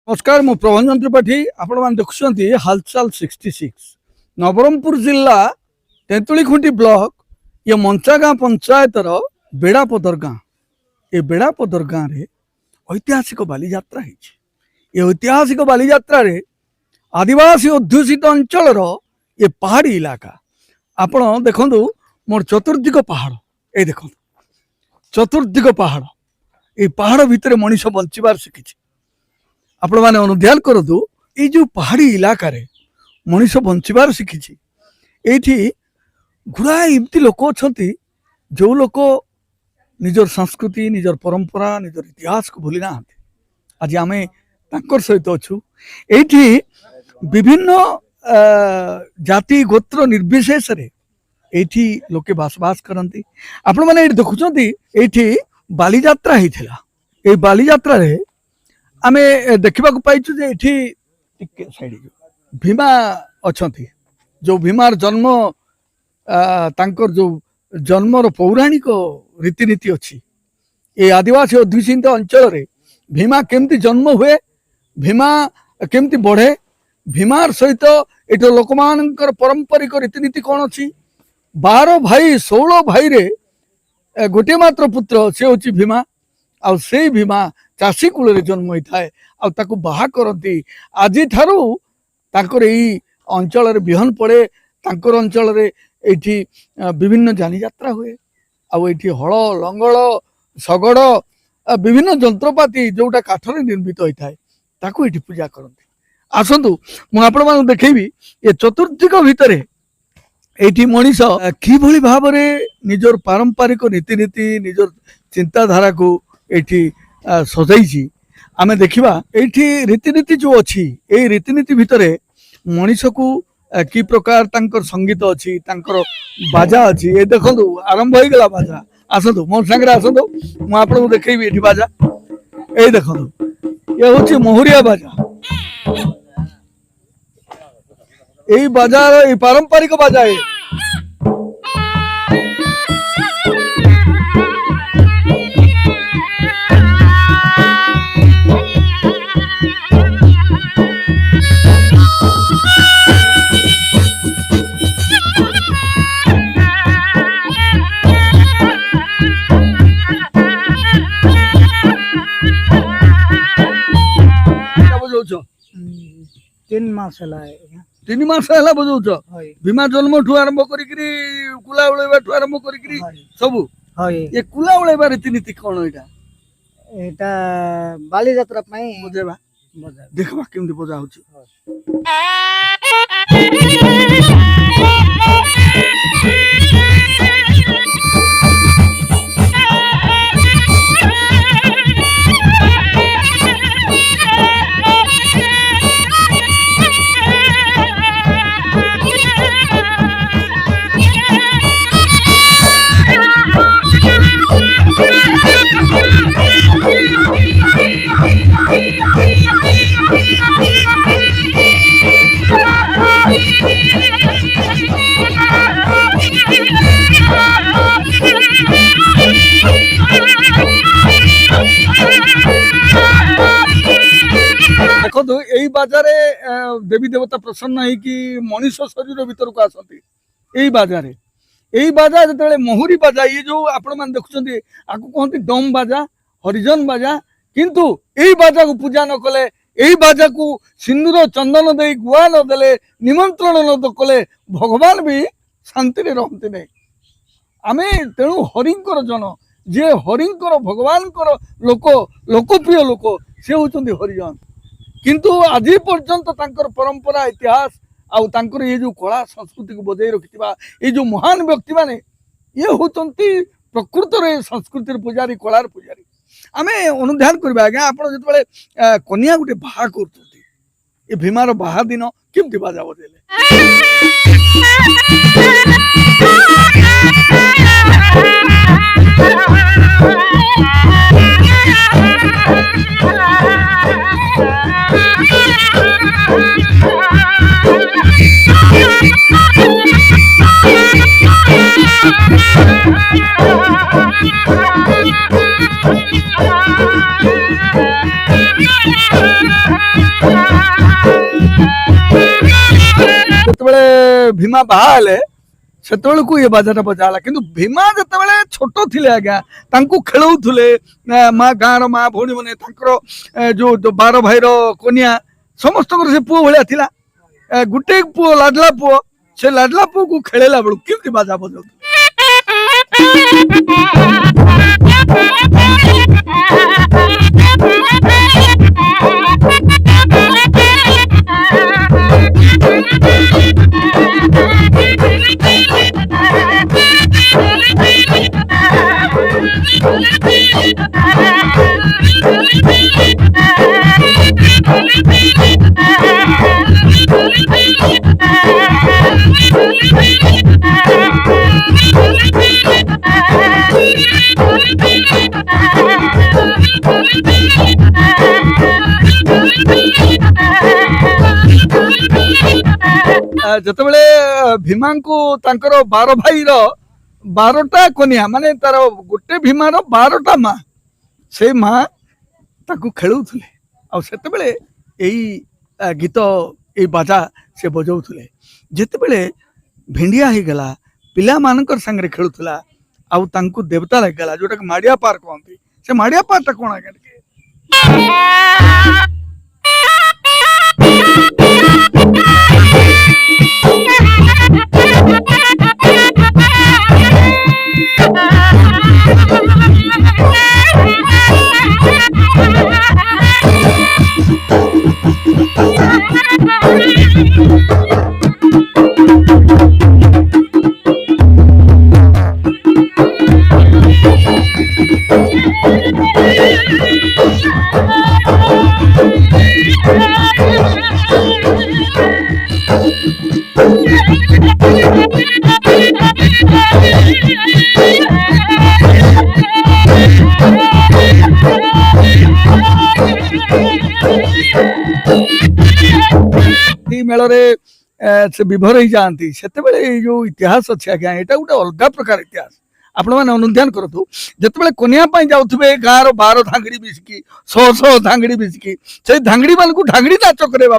नमस्कार मु प्रभंजन त्रिपाठी आपण मैंने देखुं हालचाल 66 नवरंगपुर जिला तेंतुलीखुंटी ब्लॉक ये मंचागाँ पंचायतर बेड़ापदर गाँ ये बेड़ापदर गाँव रे ऐतिहासिक बालीजात्रा ये ऐतिहासिक बालीजात्रा रे आदिवासी अध्युषित अंचल ये पहाड़ी इलाका आपण देखु मोर चतुर्दिग पहाड़ ये देखो चतुर्दिग पहाड़ ये पहाड़ भितर मनीष बंचार शिखी आपण मैंने अनुध्यान करूँ ये जो पहाड़ी इलाका रे मनीष बंचार शिखी ये गुड़ाए एमती लोक अच्छा जो लोक निजर संस्कृति निजर परंपरा निजर इतिहास को भूली ना आज आम सहित अच्छु ये विभिन्न जाति गोत्र निर्विशेष ये लोके बासबास करती आपण मैंने देखुं ये बालीजात्रा होता ये बालीजात्रा रे आमे देखा पाइचु जे साइड भीमा अच्छा जो भीमार जन्म तांकर जो जन्मर पौराणिक रीतिनीति अच्छी ये आदिवासी अध्युषित अंचल रे भीमा केमती जन्म हुए भीमा केमती बढ़े भीमार सहित ये लोक मान पारंपरिक रीतिनीति कौन अच्छी 12 भाई 16 भाई रे गोटे मात्र पुत्र से हूँ भीमा आउ से भीमा चाषी कूल जन्म होता है आउ बाहा करती आज ठारू अंचल बिहन पड़े तांकर अंचल ये विभिन्न जानी यात्रा हुए आउ ये हल लंगल शगड़ विभिन्न जंत्रपाति जोटा काठर निर्मित होता है ताकू ये पूजा करती आसतु मुझे देखेबी ये चतुर्दिग भितर ये मनीष कि भाव में निजर पारंपरिक रीतिनीति निजर चिंताधारा को ये सजाई आमे देखिबा एठी रीतिनीति जो अच्छी ये रीतिनीति भितर मनीष को कि प्रकार तांकर संगीत अच्छी तांकर बाजा अच्छी ये देखो आरंभ हो गला बाजा आसतु मो संगे आसतु मु आपको देखेबी एठी बाजा ये देखो ये हूँ मोहरिया बाजा यही बाजा पारंपरिक बाजा है तीन मास है बजाउछ भीमा जन्म ठू आरंभ करिकरी कुला उड़ेबा ठू आरंभ करिकरी सब ये कुला उड़ेबा रीतिनीति कौन एटा बालीजात्रा पई बजेबा देखबा केमती बजा होची देखो यही बाजारे देवी देवता प्रसन्न है कि मनीष शरीर भीतर को आसती यही बाजारे यही बाजा जो मोहरी बाजा ये जो आपण मैंने देखुं आपको कहते डम बाजा हरिजन बाजा किंतु यही बाजा को पूजा न कले यही बाजा को सिंदूर चंदन दे गुआ न देले निमंत्रण न कले भगवान भी शांति रहते नहीं आमे तेणु हरिंकर जन जे हरिंकर भगवान लोक लोकप्रिय लोक से होचंदी हरिजन किंतु आज पर्यंत तांकर परंपरा इतिहास आउ तांकर ये जो कला संस्कृति को बजाई रखिथिबा ये जो महान व्यक्ति माने ये होचंती प्रकृत रे संस्कृति पुजारी कलार पुजारी आमे अनुध्यान करबा आज्ञा आपण जतबेले कन्या गुटे बाहा करथुती ए भीमार बाहा दिन केमती बाजा बजेले ଯେତେବେଳେ ଭୀମା ବାହା ହେଲେ ସେତେବେଳକୁ ଏ ବାଜାଟା ବଜା ହେଲା କିନ୍ତୁ ଭୀମା ଯେତେବେଳେ ଛୋଟ ଥିଲେ ଆଜ୍ଞା ତାଙ୍କୁ ଖେଳଉଥିଲେ ମା ଗାଁର ମା ଭଉଣୀ ମାନେ ତାଙ୍କର ଯୋଉ ବାର ଭାଇର କନ୍ୟା ସମସ୍ତଙ୍କର ସେ ପୁଅ ଭଳିଆ ଥିଲା ଗୋଟେ ପୁଅ ଲାଡଲା ପୁଅ ସେ ଲାଡଲା ପୁଅକୁ ଖେଳେଇଲା ବେଳକୁ କେମିତି ବାଜା ବଜାଉଥିଲେ ଯେତେବେଳେ ଭୀମାଙ୍କୁ ତାଙ୍କର ବାର ଭାଇର 12ଟା କନ୍ୟା ମାନେ ତାର ଗୋଟେ ଭୀମାର 12ଟା ମା ସେଇ ମା ତାକୁ ଖେଳୁଥିଲେ ଆଉ ସେତେବେଳେ ଏଇ ଗୀତ ଏଇ ବାଜା ସେ ବଜାଉଥିଲେ ଯେତେବେଳେ ଭେଣ୍ଡିଆ ହେଇଗଲା ପିଲାମାନଙ୍କର ସାଙ୍ଗରେ ଖେଳୁଥିଲା ଆଉ ତାଙ୍କୁ ଦେବତା ଲାଗିଗଲା ଯୋଉଟାକି ମାଡିଆ ପାର କହନ୍ତି ସେ ମାଡିଆ ପାରଟା କଣ ଆଜ୍ଞା ଟିକେ मेଳରେ से विभोर हो जाती से जो इतिहास अच्छे आज्ञा यहाँ गोटे अलग प्रकार इतिहास आपण मैंने अनुध्यान करूँ जिते कन्या जाऊे गाँव बार धांगड़ी बिसिकी 100 धांगड़ी बिसिकी से धांगड़ी मान को धांगड़ी नाच करवा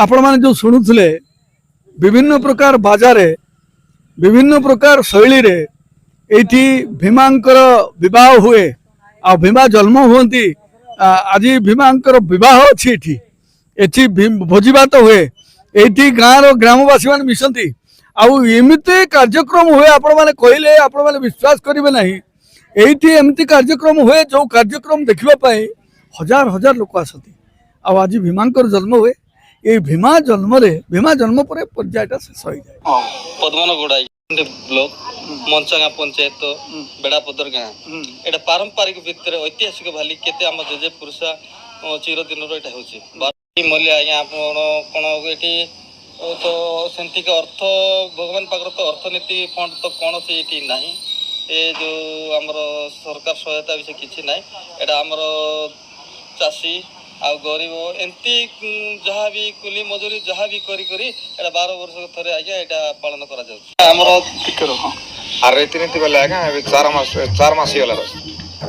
आपण मैंने जो शुणुले विभिन्न प्रकार बाजारे विभिन्न प्रकार शैली रे एठी भीमांकर विवाह हुए आ भीमा जन्म हुंती आज भीमांकर विवाह अच्छी एठी एठी भोजी भात हुए एठी गाँव ग्रामवासी मान मिशंती आउ एमती कार्यक्रम हुए आपण माने कहले आपण माने विश्वास करिवे नाही एठी एमती कार्यक्रम हुए जो कार्यक्रम देखिबा पाए हजार हजार लोक आसती आ आज भीमांकर जन्म हुए ये भीमा जन्म पर पर्यायटा शेष हो जाए पद्मनगुड़ा ब्लॉक मंचागा पंचायत बेड़ापदर गाँ एटा पारंपरिक भितर ऐतिहासिक भाली केते आम जेजे पुरुषा चिरदिन मूल्य आज्ञा कौन ये तो सेमती अर्थ भगवान पाखर तो अर्थनीति फंड तो कौन से ना ये जो आमर सरकार सहायता विषय किसी ना एटा आमर चाषी आ गरीब एमती जहाँ भी कुली मजूरी जहाँ भी करी 12 वर्ष थे आज्ञा यहाँ पालन कर रीतिनीति बेले आज्ञा 4 मास गला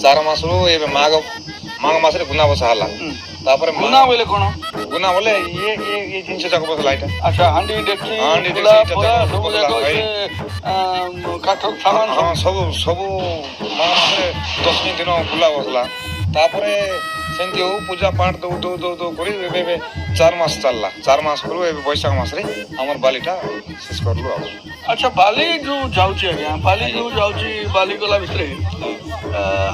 4 मास रु माघ मास गुना बसा है गुना बोले कौन गुना बोले ये जिनस जाक बसला अच्छा हांडी डेक्ची काठ सामान हाँ सब सब माघ मास 10 दिन गुला बसला ତାପରେ ସେମିତି ହଉ ପୂଜା ପାଠ ଦଉ ଦଉ ଦଉ ଦଉ କରି ଏବେ 4 ମାସ ଚାଲିଲା 4 ମାସ କରୁ ଏବେ ବୈଶାଖ ମାସରେ ଆମର ବାଲିଟା ଶେଷ କରଲୁ ଆଉ ଆଚ୍ଛା ବାଲି ଯୋଉ ଯାଉଛି ଆଜ୍ଞା ବାଲି ଯୋଉ ଯାଉଛି ବାଲି ଗଲା ଭିତରେ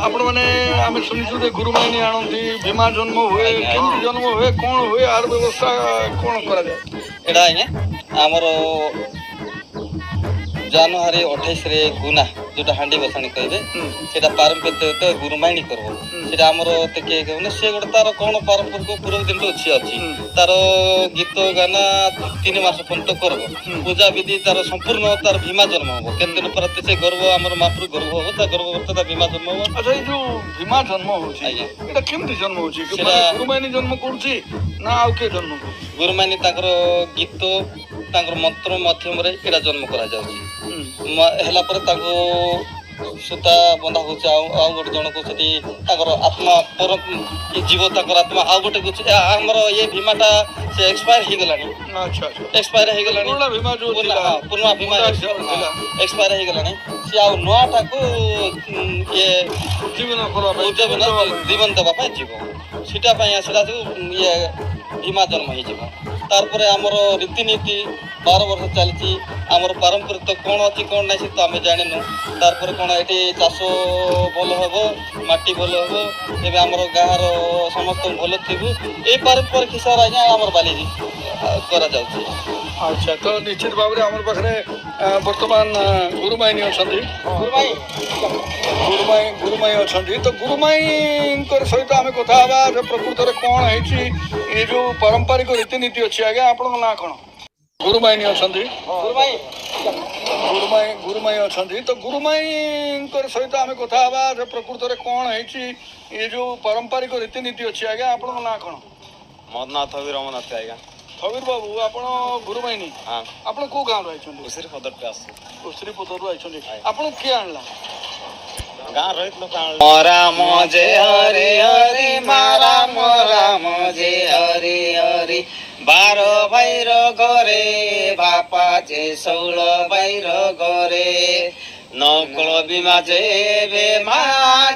ଆପଣମାନେ ଆମେ ଶୁଣିଛୁ ଯେ ଗୁରୁମାଇନି ଆଣନ୍ତି ଭୀମା ଜନ୍ମ ହୁଏ କେମିତି ଜନ୍ମ ହୁଏ କ'ଣ ହୁଏ ଆର ବ୍ୟବସ୍ଥା କ'ଣ କରାଯାଏ? ଏଇଟା ଆଜ୍ଞା ଆମର ଜାନୁଆରୀ 28ରେ ଗୁନା ଯୋଉଟା ହାଣ୍ଡି ବସାଣି କହିବେ ସେଇଟା ପାରମ୍ପରିକ ଗୁରୁମାଇଣି କରିବ ସେଇଟା ଆମର ଟିକେ ମାନେ ସେ ଗୋଟେ ତାର କ'ଣ ପାରମ୍ପରିକ ପୂର୍ବ ଦିନଠୁ ଅଛି ତାର ଗୀତ ଗାନା 3 ମାସ ପର୍ଯ୍ୟନ୍ତ କରିବ ପୂଜା ବିଧି ତାର ସମ୍ପୂର୍ଣ୍ଣ ତାର ଭୀମା ଜନ୍ମ ହବ କେତେ ଦିନ ପରେ ସେ ଗର୍ଭ ଆମର ମାପୁର ଗର୍ଭ ହବ ତା ଗର୍ଭବର୍ତ୍ତା ତା ଭୀମା ଜନ୍ମ ହବ। ଆଚ୍ଛା ଏଇ ଯୋଉ ଭୀମା ଜନ୍ମ ହଉଛି ଆଜ୍ଞା ଏଇଟା କେମିତି ଜନ୍ମ ହଉଛି ସେଟା ଗୁରୁମାଇନି ଜନ୍ମ କରୁଛି ନା ଆଉ କିଏ ଜନ୍ମ କରୁଛି? ଗୁରୁମାଇନି ତାଙ୍କର ଗୀତ ତାଙ୍କର ମନ୍ତ୍ର ମାଧ୍ୟମରେ ଏଇଟା ଜନ୍ମ କରାଯାଉଛି ହେଲା ପରେ ତାଙ୍କୁ ସୂତା ବନ୍ଧା ହଉଛି ଆଉ ଗୋଟେ ଜଣକୁ ସେଠି ତାଙ୍କର ଆତ୍ମା ପର ଜୀବ ତାଙ୍କର ଆତ୍ମା ଆଉ ଗୋଟେ ଆମର ଇଏ ଭୀମାଟା ସେ ଏକ୍ସପାୟାର ହେଇଗଲାଣି ଏକ୍ସପାୟାର ହେଇଗଲାଣି ପୁରୁଣା ଭୀମା ଏକ୍ସପାୟାର ହେଇଗଲାଣି ସେ ଆଉ ନୂଆଟାକୁ ଇଏ ଜୀବନ ଦେବା ପାଇଁ ଯିବ ସେଟା ପାଇଁ ସେଟା ଇଏ ଭୀମା ଜନ୍ମ ହେଇଯିବ। ତାପରେ ଆମର ରୀତିନୀତି 12 ବର୍ଷ ଚାଲିଛି ଆମର ପାରମ୍ପରିକ କ'ଣ ଅଛି କ'ଣ ନାହିଁ ସେ ତ ଆମେ ଜାଣିନୁ ତାପରେ କ'ଣ ଏଠି ଚାଷ ଭଲ ହେବ ମାଟି ଭଲ ହେବ ଏବେ ଆମର ଗାଁର ସମସ୍ତଙ୍କୁ ଭଲ ଥିବୁ ଏଇ ପାରମ୍ପରିକ ହିସାବରେ ଆଜ୍ଞା ଆମର ବାଲି କରାଯାଉଛି। ଆଚ୍ଛା ତ ନିଶ୍ଚିତ ଭାବରେ ଆମର ପାଖରେ ବର୍ତ୍ତମାନ ଗୁରୁମାଇନି ଅଛନ୍ତି ଗୁରୁମାଇ ଅଛନ୍ତି ତ ଗୁରୁମାଇଙ୍କ ସହିତ ଆମେ କଥା ହେବା ଯେ ପ୍ରକୃତରେ କ'ଣ ହେଇଛି ଏ ଯୋଉ ପାରମ୍ପରିକ ରୀତିନୀତି ଅଛି ଆଜ୍ଞା ଆପଣଙ୍କ ନାଁ କ'ଣ? ଗୁରୁମାଇନି ଅଛନ୍ତି ଗୁରୁମାଇ ଅଛନ୍ତି ତ ଗୁରୁମାଇଙ୍କ ସହିତ ଆମେ କଥା ହେବା ଯେ ପ୍ରକୃତରେ କ'ଣ ହେଇଛି ଏ ଯୋଉ ପାରମ୍ପରିକ ରୀତିନୀତି ଅଛି ଆଜ୍ଞା ଆପଣଙ୍କ ନାଁ କ'ଣ? ମୋ ନାଁ ଥବିର ରମନାଥ ଆଜ୍ଞା। ଥବିର ବାବୁ ଆପଣ ଗୁରୁମାଇନି ଆପଣ କୋଉ ଗାଁରୁ ଆଇଛନ୍ତି? ଉସିରି ପଦରଟେ ଆସୁ ଉସିରି ପଦରରୁ ଆଇଛନ୍ତି ଆପଣ କିଏ ଆଣିଲା? ଗାଁ ରହିଥିଲୁ ରାମ ଯେ ହରି ହରି ରାମ ରାମ ଯେ ହରି ହରି 12 ଭାଇର ଘରେ ବାପା ଯେ 16 ଭାଇର ଘରେ ନକୁଳ ବିମା ଯେ ଏବେ ମା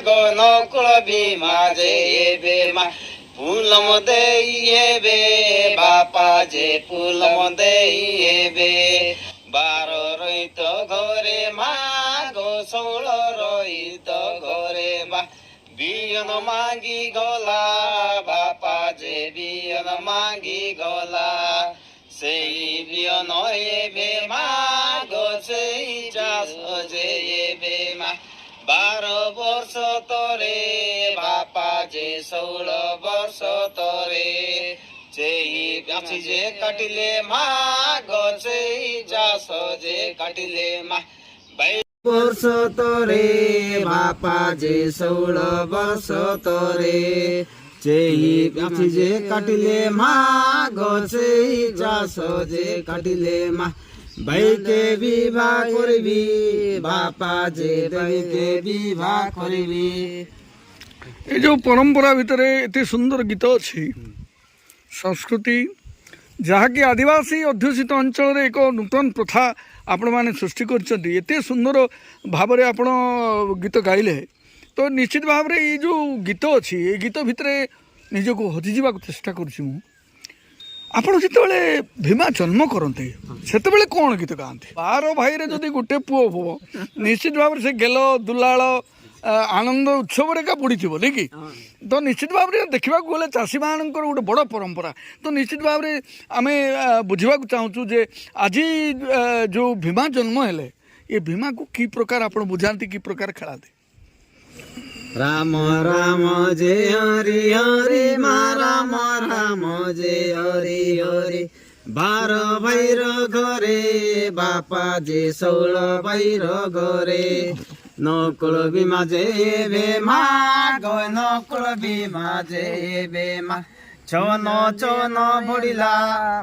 ଗো ନକୁଳ ବିମା ଯେ ଏବେ ମା ପୁଲମ ଦେଇ ଏବେ ବାପା ଯେ ପୁଲମ ଦେଇ ଏବେ 12 ରହିତ ଘରେ ମା ଗো 16 ରହିତ ଘରେ ମା ବିହନ ମାଗି ଗଲା ବାପା ଯେ ବିହନ ମାଗି ଗଲା ସେଇ ବିହନ ଏବେ ମା ଗো ସେଇ ଚାଷ ଯେ ଏବେ ମା 12 ବର୍ଷ ତଳେ ବାପା ଯେ 16 ବର୍ଷ ତଳେ ସେଇ ଗାছি ଯେ କାଟିଲେ ମା ଗো ସେଇ ଚାଷ ଯେ କାଟିଲେ ମା 22 ବର୍ଷ ତଳେ ବାପା ଯେ 16 ବର୍ଷ ତଳେ ସେଇ ଗାছি ଯେ କାଟିଲେ ମା ଗো ସେଇ ଚାଷ ଯେ କାଟିଲେ ମା ଭାଇকে বিবাহ করবি বাপা যে ভাইকে বিবাহ করবি। এই যে পরম্পরা ভিতরে এতে সুন্দর গীত ଅଛି ସଂସ୍କୃତି ଯାହାକି ଆଦିବାସୀ ଅଧ୍ୟୁଷିତ ଅଞ୍ଚଳରେ ଏକ ନୂତନ ପ୍ରଥା ଆପଣମାନେ ସୃଷ୍ଟି କରିଛନ୍ତି ଏତେ ସୁନ୍ଦର ଭାବରେ ଆପଣ ଗୀତ ଗାଇଲେ ତ ନିଶ୍ଚିତ ଭାବରେ ଏଇ ଯେଉଁ ଗୀତ ଅଛି ଏଇ ଗୀତ ଭିତରେ ନିଜକୁ ହଜିଯିବାକୁ ଚେଷ୍ଟା କରୁଛି ମୁଁ ଆପଣ ଯେତେବେଳେ ଭୀମା ଜନ୍ମ କରନ୍ତି ସେତେବେଳେ କ'ଣ ଗୀତ ଗାଆନ୍ତି? 12 ଭାଇରେ ଯଦି ଗୋଟେ ପୁଅ ହବ ନିଶ୍ଚିତ ଭାବରେ ସେ ଗେଲ ଦୁଲାଳ ଆନନ୍ଦ ଉତ୍ସବରେ ଏକା ପଡ଼ିଥିବ ନାଇଁ କି ତ ନିଶ୍ଚିତ ଭାବରେ ଦେଖିବାକୁ ଗଲେ ଚାଷୀମାନଙ୍କର ଗୋଟେ ବଡ଼ ପରମ୍ପରା ତ ନିଶ୍ଚିତ ଭାବରେ ଆମେ ବୁଝିବାକୁ ଚାହୁଁଛୁ ଯେ ଆଜି ଯେଉଁ ଭୀମା ଜନ୍ମ ହେଲେ ଏ ଭୀମାକୁ କି ପ୍ରକାର ଆପଣ ବୁଝାନ୍ତି କି ପ୍ରକାର ଖେଳାନ୍ତି? ରାମ ରାମ ଯେ ହରି ହରି ମା ରାମ ରାମ ଯେ ହରି ହରି 12 ଭାଇର ଘରେ ବାପା ଯେ 16 ଭାଇର ଘରେ ନକୁଳ ବିମା ଯେ ଏବେ ମା ଗো ନକୁଳ ବିମା ଯେ ଏବେ ମା ଚନ ଚନ ବଢିଲା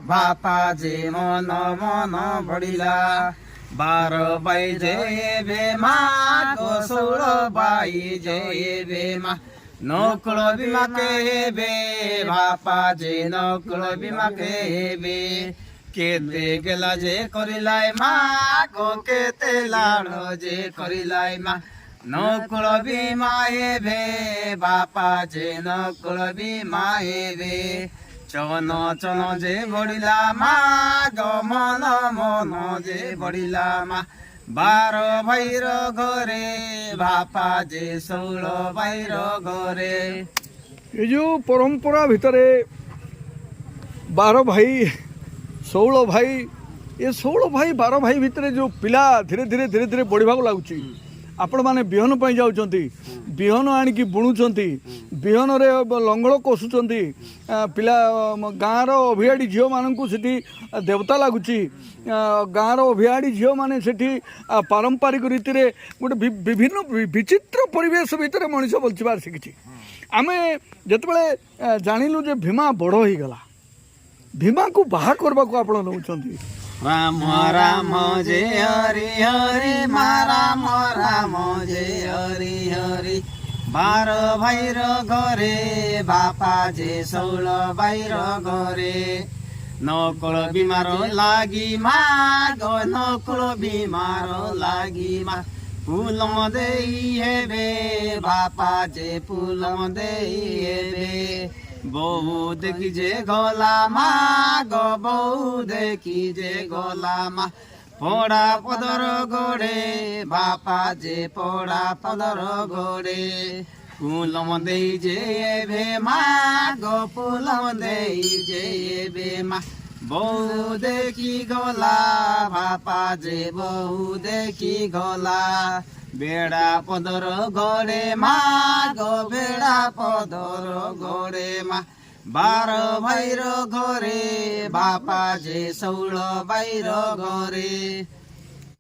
ବାପା ଯେ ମନ ମନ ବଢିଲା 12 ଭାଇ ଯେ ଏବେ ମା ଗো 16 ଭାଇ ଯେ ଏବେ ମା ନକୁଳ ବିମା କେବେ ବାପା ଯେ ନକୁଳ ବିମା କେବେ କେତେ ଗେଲା ଯେ କରିଲାଇ ମା ଗো କେତେ ଲାଡ଼ ଯେ କରିଲାଇ ମା নকুল বিমায়েবে বাপা যে নকুল বিমায়েবে চন চন যে বড়িলা মা গো মন মন যে বড়িলা মা 12 ভাইর ঘরে বাপা যে 16 ভাইর ঘরে ये जो परंपरा भितर 12 भाई 16 भाई ये 16 भाई 12 भाई भितर जो पिला धीरे धीरे धीरे धीरे बढ़िया लगुच आपण मैंने बिहन पर जाऊँगी बिहन आणिकी बुणुंट बिहन लंगल कषुंट पिला गाँव अभियाड़ी झील मानू से देवता लगुच गाँव अभियाड़ी झील मैंने से पारंपरिक रीति रे गोटे विभिन्न विचित्र परिवेश भितर मनीष बचार शिखी आमे जिते जानिलु जे भीमा बड़ हो गला भीमा को बाहा करबा को आपण नउछंती राम राम जे हरि हरि मा राम राम जे हरि हरि 12 भाइर घरे बापा जे 16 भाइर घरे नकुल बिमार लागि मा गो नकुल बिमार लागि मा फूलम देई हेबे बापा जे फूलम देई हेबे बहु देखी जे गला मा गो बहु देखी जे गला मा पोड़ा पदर गोड़े बापा जे पोड़ा पदर गोड़े फूलम देई जे हेबे मा गो फूलम देई जे हेबे मा बहु देखी गला बापा जे बहु देखी गला बेड़ा पदर गोड़े मा गो बेड़ा पदर गोड़े मा 12 भाइर घरे बापा जे 16 भाइर घरे